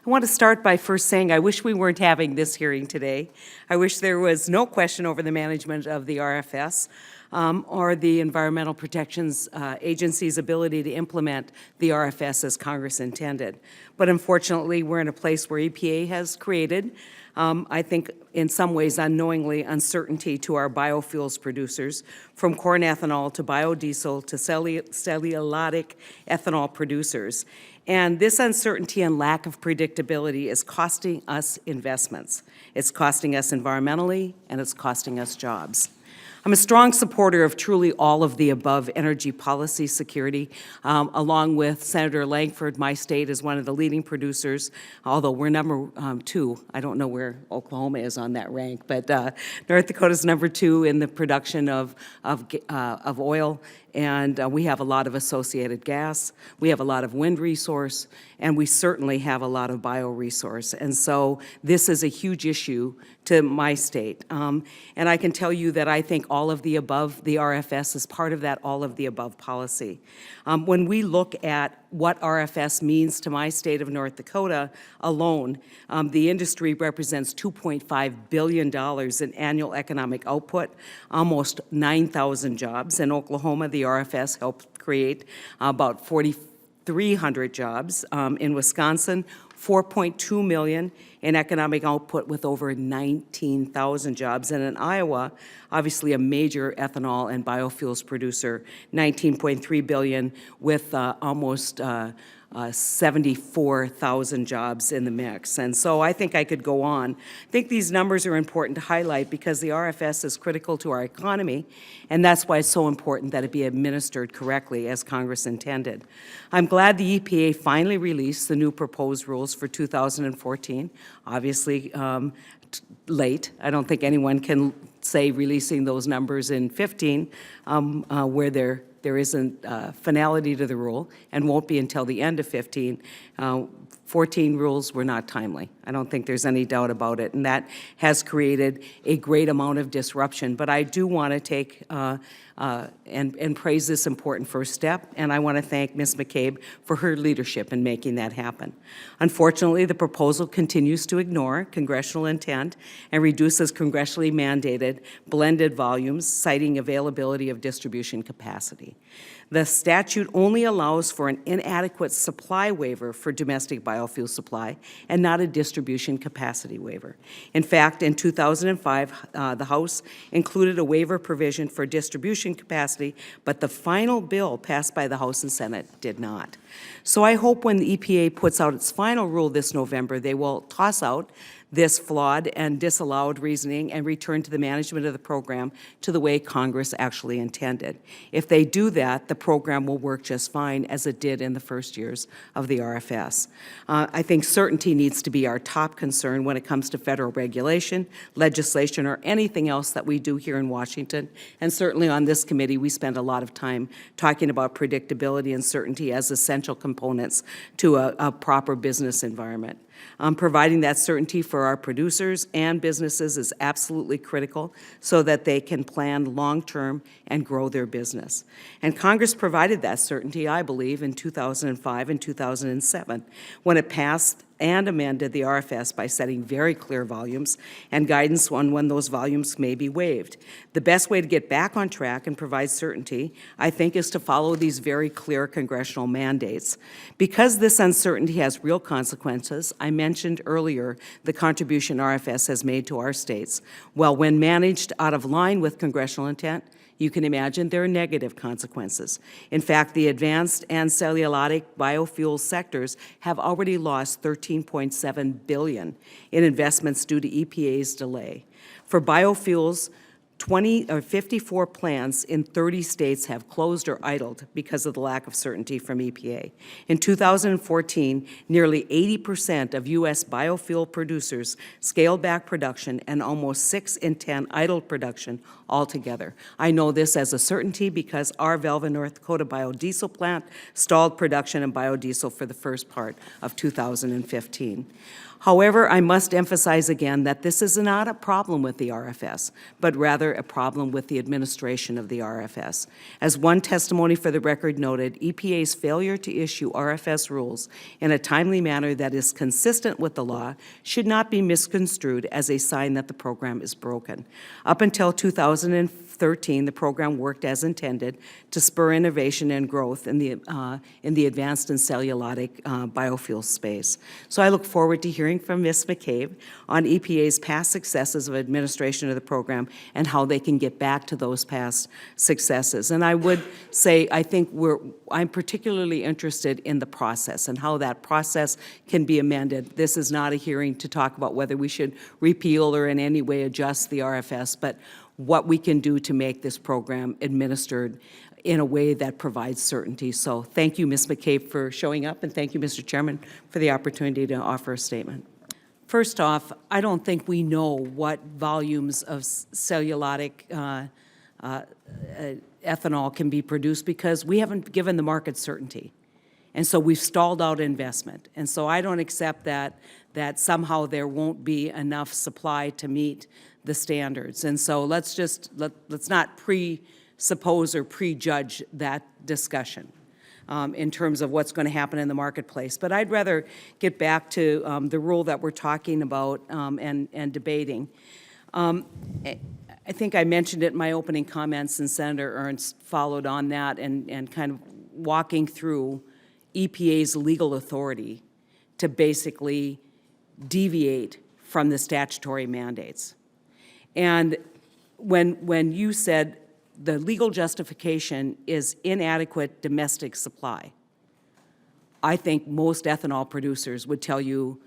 I want to start by first saying I wish we weren't having this hearing today. I wish there was no question over the management of the RFS or the Environmental Protections Agency's ability to implement the RFS as Congress intended. But unfortunately, we're in a place where EPA has created, I think in some ways unknowingly, uncertainty to our biofuels producers, from corn ethanol to biodiesel to cellulosic ethanol producers. And this uncertainty and lack of predictability is costing us investments. It's costing us environmentally, and it's costing us jobs. I'm a strong supporter of truly all of the above energy policy security, along with Senator Langford. My state is one of the leading producers, although we're number 2. I don't know where Oklahoma is on that rank, but North Dakota's number 2 in the production of oil, and we have a lot of associated gas. We have a lot of wind resource, and we certainly have a lot of bioresource. And so this is a huge issue to my state. And I can tell you that I think all of the above, the RFS is part of that all of the above policy. When we look at what RFS means to my state of North Dakota alone, the industry represents $2.5 billion in annual economic output, almost 9,000 jobs. In Oklahoma, the RFS helped create about 4,300 jobs. In Wisconsin, 4.2 million in economic output with over 19,000 jobs. And in Iowa, obviously a major ethanol and biofuels producer, 19.3 billion with almost 74,000 jobs in the mix. And so I think I could go on. I think these numbers are important to highlight because the RFS is critical to our economy, and that's why it's so important that it be administered correctly as Congress intended. I'm glad the EPA finally released the new proposed rules for 2014. Obviously, late. I don't think anyone can say releasing those numbers in 15 where there isn't finality to the rule, and won't be until the end of 15. 14 rules were not timely. I don't think there's any doubt about it, and that has created a great amount of disruption. But I do want to take and praise this important first step, and I want to thank Ms. McCabe for her leadership in making that happen. Unfortunately, the proposal continues to ignore congressional intent and reduces congressionally mandated blended volumes, citing availability of distribution capacity. The statute only allows for an inadequate supply waiver for domestic biofuel supply and not a distribution capacity waiver. In fact, in 2005, the House included a waiver provision for distribution capacity, but the final bill passed by the House and Senate did not. So I hope when the EPA puts out its final rule this November, they will toss out this flawed and disallowed reasoning and return to the management of the program to the way Congress actually intended. If they do that, the program will work just fine as it did in the first years of the RFS. I think certainty needs to be our top concern when it comes to federal regulation, legislation, or anything else that we do here in Washington. And certainly on this committee, we spend a lot of time talking about predictability and certainty as essential components to a proper business environment. Providing that certainty for our producers and businesses is absolutely critical so that they can plan long-term and grow their business. And Congress provided that certainty, I believe, in 2005 and 2007 when it passed and amended the RFS by setting very clear volumes and guidance on when those volumes may be waived. The best way to get back on track and provide certainty, I think, is to follow these very clear congressional mandates. Because this uncertainty has real consequences, I mentioned earlier the contribution RFS has made to our states. Well, when managed out of line with congressional intent, you can imagine there are negative consequences. In fact, the advanced and cellulosic biofuel sectors have already lost $13.7 billion in investments due to EPA's delay. For biofuels, 54 plants in 30 states have closed or idled because of the lack of certainty from EPA. In 2014, nearly 80% of U.S. biofuel producers scaled back production, and almost 6 in 10 idled production altogether. I know this as a certainty because our Velva, North Dakota biodiesel plant stalled production in biodiesel for the first part of 2015. However, I must emphasize again that this is not a problem with the RFS, but rather rather a problem with the administration of the RFS. As one testimony for the record noted, EPA's failure to issue RFS rules in a timely manner that is consistent with the law should not be misconstrued as a sign that the program is broken. Up until 2013, the program worked as intended to spur innovation and growth in the advanced and cellulosic biofuel space. So I look forward to hearing from Ms. McCabe on EPA's past successes of administration of the program and how they can get back to those past successes. And I would say I think I'm particularly interested in the process and how that process can be amended. This is not a hearing to talk about whether we should repeal or in any way adjust the RFS, but what we can do to make this program administered in a way that provides certainty. So thank you, Ms. McCabe, for showing up, and thank you, Mr. Chairman, for the opportunity to offer a statement. First off, I don't think we know what volumes of cellulosic ethanol can be produced because we haven't given the market certainty. And so we've stalled out investment. And so I don't accept that somehow there won't be enough supply to meet the standards. And so let's not presuppose or prejudge that discussion in terms of what's going to happen in the marketplace. But I'd rather get back to the rule that we're talking about and debating. I think I mentioned it in my opening comments, and Senator Ernst followed on that and kind of walking through EPA's legal authority to basically deviate from the statutory mandates. And when you said the legal justification is inadequate domestic supply, I think most ethanol producers would tell you,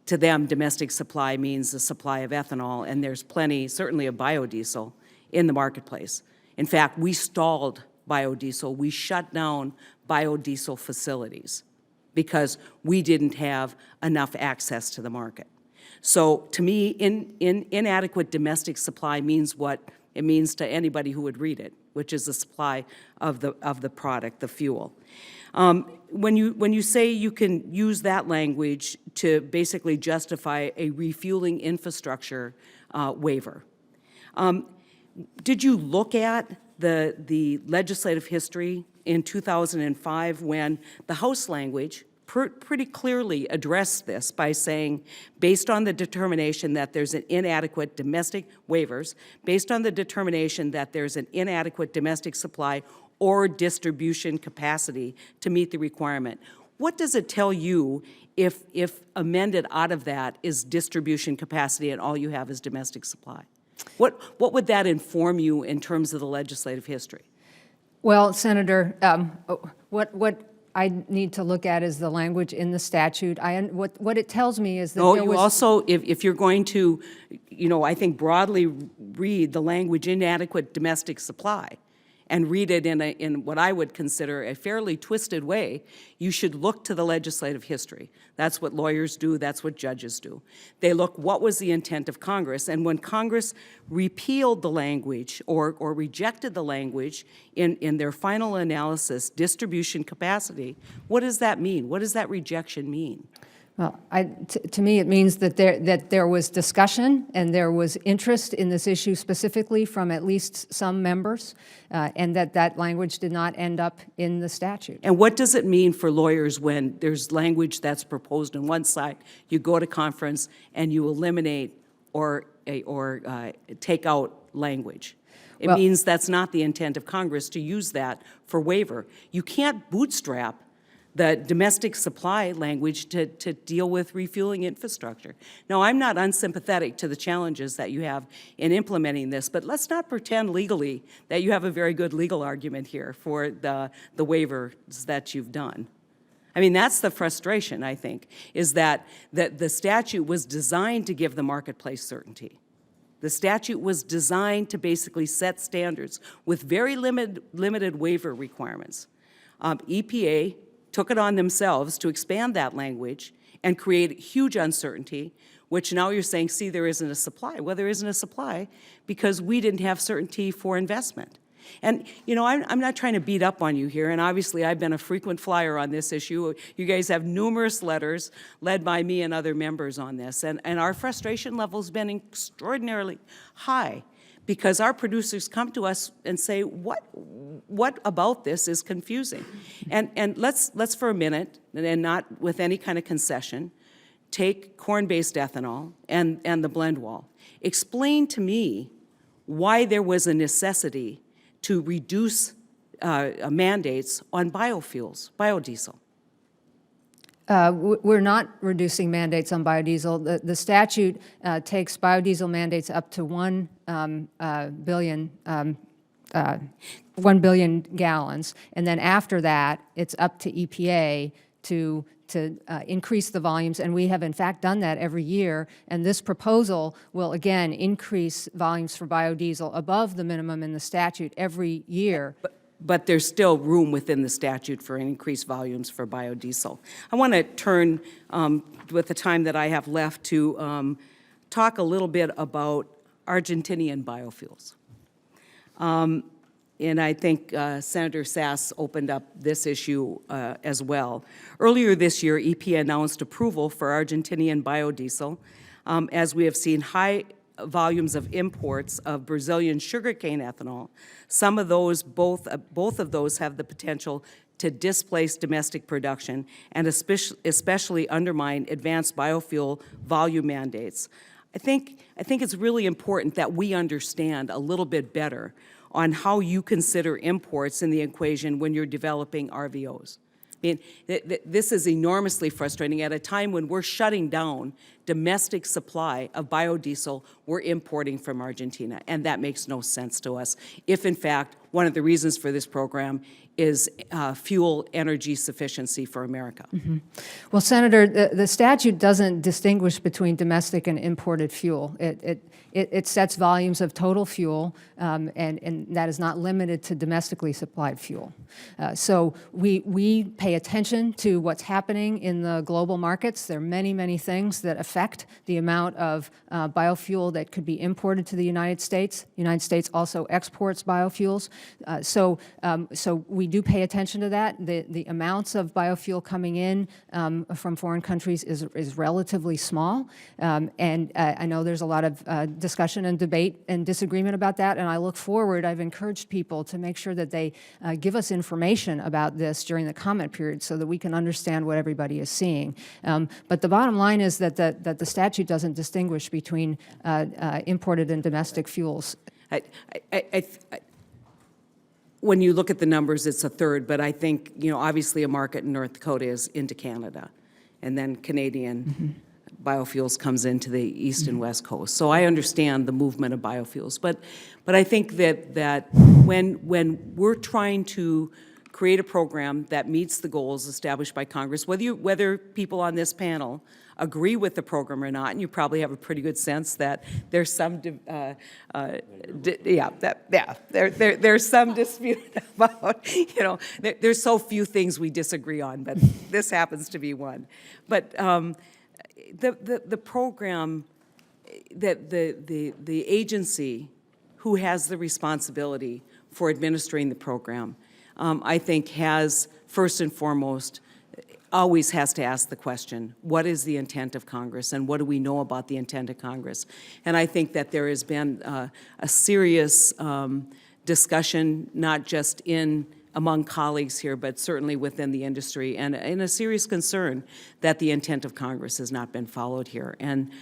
to them, domestic supply means the supply of ethanol, and there's plenty, certainly of biodiesel, in the marketplace. In fact, we stalled biodiesel. We shut down biodiesel facilities because we didn't have enough access to the market. So to me, inadequate domestic supply means what it means to anybody who would read it, which is the supply of the product, the fuel. When you say you can use that language to basically justify a refueling infrastructure waiver, did you look at the legislative history in 2005 when the House language pretty clearly addressed this by saying, based on the determination that there's an inadequate domestic waivers, based on the determination that there's an inadequate domestic supply or distribution capacity to meet the requirement. What does it tell you if amended out of that is distribution capacity and all you have is domestic supply? What would that inform you in terms of the legislative history? Well, Senator, what I need to look at is the language in the statute. What it tells me is that there was... also, if you're going to, I think broadly read the language inadequate domestic supply and read it in what I would consider a fairly twisted way, you should look to the legislative history. That's what lawyers do. That's what judges do. They look, what was the intent of Congress? And when Congress repealed the language or rejected the language in their final analysis, distribution capacity, what does that mean? What does that rejection mean? Well, to me, it means that there was discussion and there was interest in this issue specifically from at least some members, and that language did not end up in the statute. And what does it mean for lawyers when there's language that's proposed on one side, you go to conference and you eliminate or take out language? It means that's not the intent of Congress to use that for waiver. You can't bootstrap the domestic supply language to deal with refueling infrastructure. Now, I'm not unsympathetic to the challenges that you have in implementing this, but let's not pretend legally that you have a very good legal argument here for the waivers that you've done. I mean, that's the frustration, I think, is that the statute was designed to give the marketplace certainty. The statute was designed to basically set standards with very limited waiver requirements. EPA took it on themselves to expand that language and create huge uncertainty, which now you're saying, see, there isn't a supply. Well, there isn't a supply because we didn't have certainty for investment. And, I'm not trying to beat up on you here, and obviously I've been a frequent flyer on this issue. You guys have numerous letters led by me and other members on this, and our frustration level's been extraordinarily high. because our producers come to us and say, what about this is confusing? And let's for a minute, and not with any kind of concession, take corn-based ethanol and the blend wall. Explain to me why there was a necessity to reduce mandates on biofuels, biodiesel. We're not reducing mandates on biodiesel. The statute takes biodiesel mandates up to 1 billion gallons, and then after that, it's up to EPA to increase the volumes, and we have in fact done that every year, and this proposal will again increase volumes for biodiesel above the minimum in the statute every year. But there's still room within the statute for increased volumes for biodiesel. I want to turn, with the time that I have left, to talk a little bit about Argentinian biofuels. And I think Senator Sass opened up this issue as well. Earlier this year, EPA announced approval for Argentinian biodiesel, as we have seen high volumes of imports of Brazilian sugarcane ethanol. Some of those, both of those have the potential to displace domestic production and especially undermine advanced biofuel volume mandates. I think it's really important that we understand a little bit better on how you consider imports in the equation when you're developing RVOs. I mean, this is enormously frustrating. At a time when we're shutting down domestic supply of biodiesel, we're importing from Argentina, and that makes no sense to us if, in fact, one of the reasons for this program is fuel energy sufficiency for America. Mm-hmm. Well, Senator, the statute doesn't distinguish between domestic and imported fuel. It sets volumes of total fuel, and that is not limited to domestically supplied fuel. So we pay attention to what's happening in the global markets. There are many, many things that affect the amount of biofuel that could be imported to the United States. The United States also exports biofuels. So we do pay attention to that. The amounts of biofuel coming in from foreign countries is relatively small. And I know there's a lot of discussion and debate and disagreement about that, and I look forward. I've encouraged people to make sure that they give us information about this during the comment period so that we can understand what everybody is seeing. But the bottom line is that the statute doesn't distinguish between imported and domestic fuels. When you look at the numbers, it's a third, but I think, obviously a market in North Dakota is into Canada, and then Canadian biofuels comes into the east and west coast. So I understand the movement of biofuels, but I think that when we're trying to create a program that meets the goals established by Congress, whether people on this panel agree with the program or not, and you probably have a pretty good sense that there's some there's some dispute about, there's so few things we disagree on, but this happens to be one. But the program, that the agency who has the responsibility for administering the program, I think has, first and foremost, always has to ask the question, what is the intent of Congress, and what do we know about the intent of Congress? And I think that there has been a serious discussion, not just among colleagues here, but certainly within the industry, and a serious concern that the intent of Congress has not been followed here. And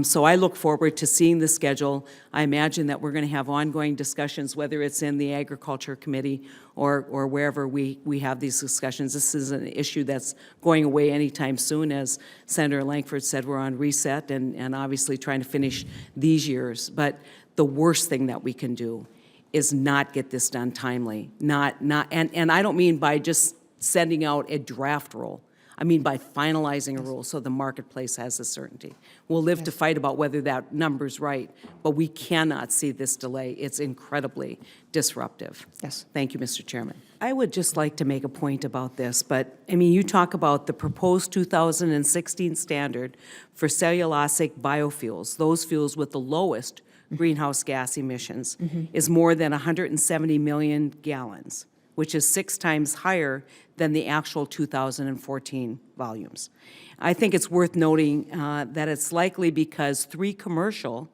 so I look forward to seeing the schedule. I imagine that we're going to have ongoing discussions, whether it's in the Agriculture Committee or wherever we have these discussions. This is an issue that's going away anytime soon. As Senator Langford said, we're on reset and obviously trying to finish these years. But the worst thing that we can do is not get this done timely. And I don't mean by just sending out a draft rule. I mean by finalizing a rule so the marketplace has the certainty. We'll live to fight about whether that number's right, but we cannot see this delay. It's incredibly disruptive. Yes. Thank you, Mr. Chairman. I would just like to make a point about this, but I mean, you talk about the proposed 2016 standard for cellulosic biofuels, those fuels with the lowest greenhouse gas emissions, is more than 170 million gallons, which is 6 times higher than the actual 2014 volumes. I think it's worth noting that it's likely because 3 commercial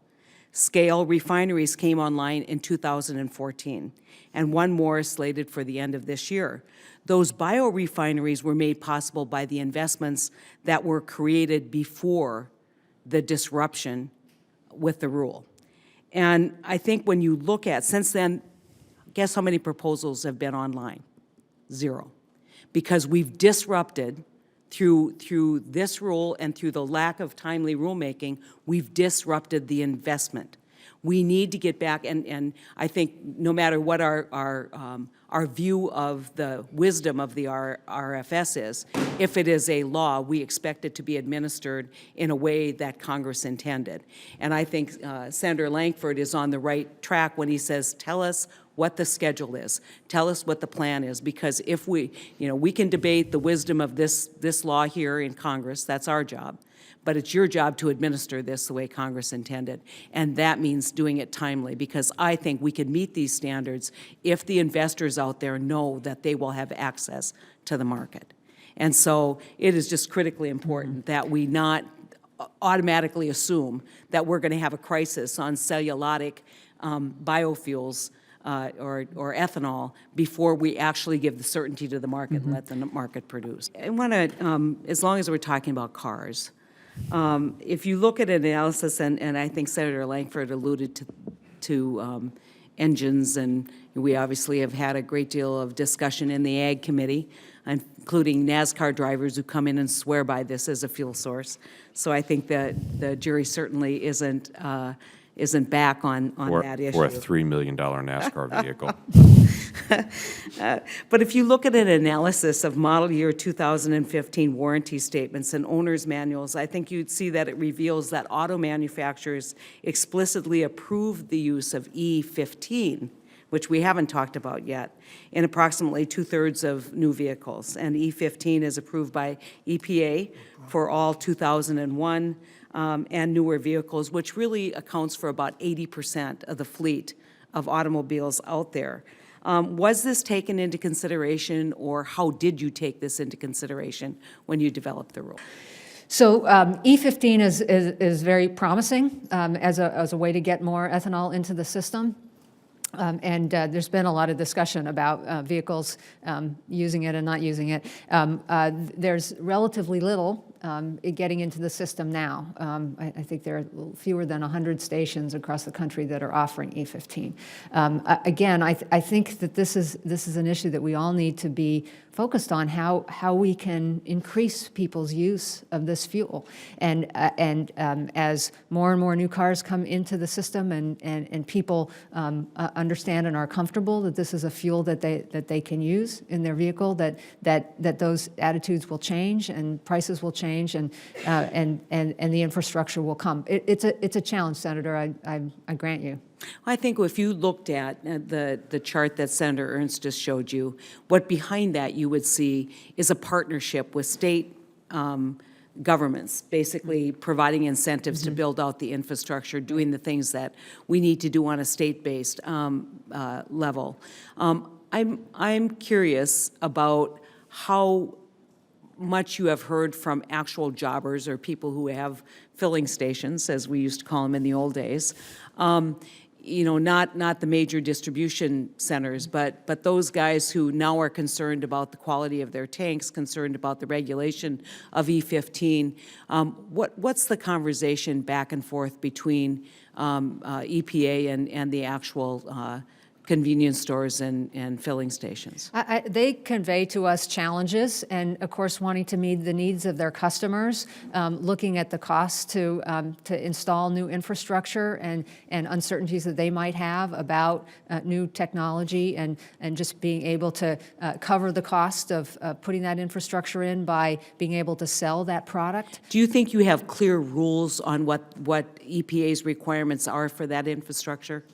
scale refineries came online in 2014, and one more is slated for the end of this year. Those biorefineries were made possible by the investments that were created before the disruption with the rule. And I think when you look at, since then, guess how many proposals have been online? 0. Because we've disrupted, through this rule and through the lack of timely rulemaking, we've disrupted the investment. We need to get back, and I think no matter what our view of the wisdom of the RFS is, if it is a law, we expect it to be administered in a way that Congress intended. And I think Senator Langford is on the right track when he says, tell us what the schedule is. Tell us what the plan is, because if we can debate the wisdom of this law here in Congress, that's our job. But it's your job to administer this the way Congress intended. And that means doing it timely, because I think we can meet these standards if the investors out there know that they will have access to the market. And so it is just critically important that we not automatically assume that we're going to have a crisis on cellulosic biofuels or ethanol before we actually give the certainty to the market and let the market produce. I want to, as long as we're talking about cars, if you look at an analysis, and I think Senator Langford alluded to engines, and we obviously have had a great deal of discussion in the Ag Committee, including NASCAR drivers who come in and swear by this as a fuel source. So I think that the jury certainly isn't back on that issue. Or a $3 million NASCAR vehicle. But if you look at an analysis of model year 2015 warranty statements and owner's manuals, I think you'd see that it reveals that auto manufacturers explicitly approve the use of E15, which we haven't talked about yet, in approximately 2/3 of new vehicles. And E15 is approved by EPA for all 2001 and newer vehicles, which really accounts for about 80% of the fleet of automobiles out there. Was this taken into consideration, or how did you take this into consideration when you developed the rule? So E15 is very promising as a way to get more ethanol into the system. And there's been a lot of discussion about vehicles using it and not using it. There's relatively little getting into the system now. I think there are fewer than 100 stations across the country that are offering E15. Again, I think that this is an issue that we all need to be focused on, how we can increase people's use of this fuel. And as more and more new cars come into the system and people understand and are comfortable that this is a fuel that they can use in their vehicle, that those attitudes will change and prices will change and the infrastructure will come. It's a challenge, Senator, I grant you. I think if you looked at the chart that Senator Ernst just showed you, what behind that you would see is a partnership with state governments, basically providing incentives to build out the infrastructure, doing the things that we need to do on a state-based level. I'm curious about how much you have heard from actual jobbers or people who have filling stations, as we used to call them in the old days. Not the major distribution centers, but those guys who now are concerned about the quality of their tanks, concerned about the regulation of E15. What's the conversation back and forth between EPA and the actual convenience stores and filling stations? They convey to us challenges and, of course, wanting to meet the needs of their customers, looking at the costs to install new infrastructure and uncertainties that they might have about new technology and just being able to cover the cost of putting that infrastructure in by being able to sell that product. Do you think you have clear rules on what EPA's requirements are for that infrastructure?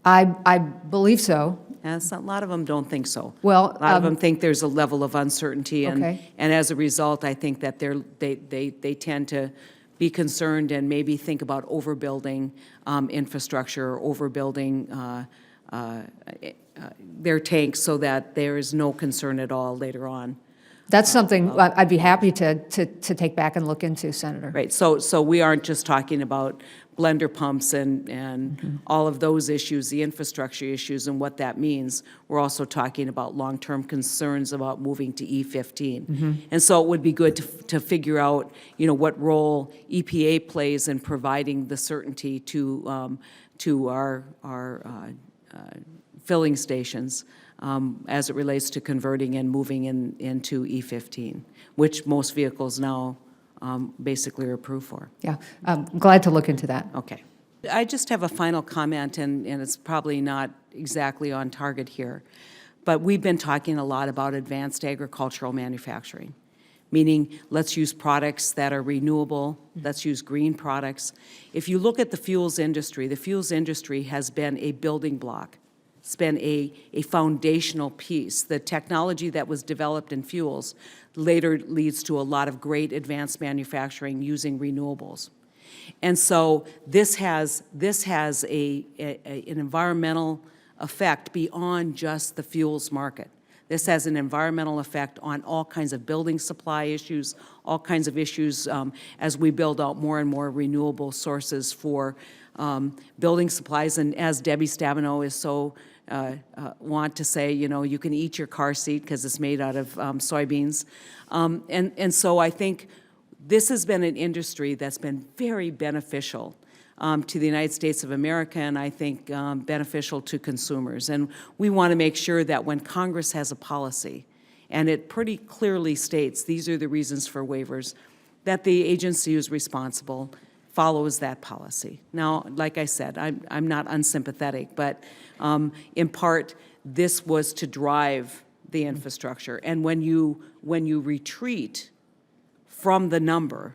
I believe so. Yes, a lot of them don't think so. Well, a lot of them think there's a level of uncertainty, and okay. and as a result, I think that they tend to be concerned and maybe think about overbuilding infrastructure, overbuilding their tanks, so that there is no concern at all later on. That's something I'd be happy to take back and look into, Senator. Right. So we aren't just talking about blender pumps and all of those issues, the infrastructure issues and what that means, we're also talking about long-term concerns about moving to E15. And so it would be good to figure out, what role EPA plays in providing the certainty to our filling stations as it relates to converting and moving into E15, which most vehicles now basically are approved for. Yeah, I'm glad to look into that. Okay. I just have a final comment, and it's probably not exactly on target here, but we've been talking a lot about advanced agricultural manufacturing, meaning let's use products that are renewable, let's use green products. If you look at the fuels industry has been a building block. It's been a foundational piece. The technology that was developed in fuels later leads to a lot of great advanced manufacturing using renewables. And so this has an environmental effect beyond just the fuels market. This has an environmental effect on all kinds of building supply issues, all kinds of issues as we build out more and more renewable sources for building supplies. And as Debbie Stabenow is so want to say, you can eat your car seat because it's made out of soybeans. And so I think this has been an industry that's been very beneficial to the United States of America, and I think beneficial to consumers. And we want to make sure that when Congress has a policy, and it pretty clearly states these are the reasons for waivers, that the agency who's responsible follows that policy. Now, like I said, I'm not unsympathetic, but in part, this was to drive the infrastructure. And when you retreat from the number,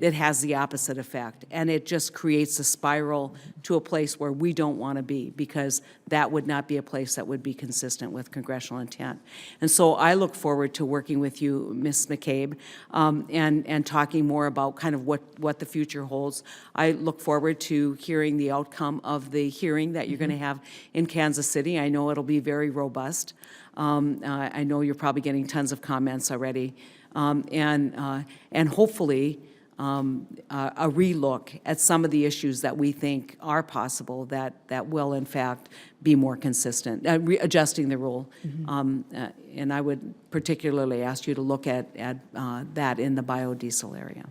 it has the opposite effect. And it just creates a spiral to a place where we don't want to be, because that would not be a place that would be consistent with congressional intent. And so I look forward to working with you, Ms. McCabe, and talking more about kind of what the future holds. I look forward to hearing the outcome of the hearing that you're going to have in Kansas City. I know it'll be very robust. I know you're probably getting tons of comments already. And hopefully a relook at some of the issues that we think are possible that will in fact be more consistent, adjusting the rule. And I would particularly ask you to look at that in the biodiesel area.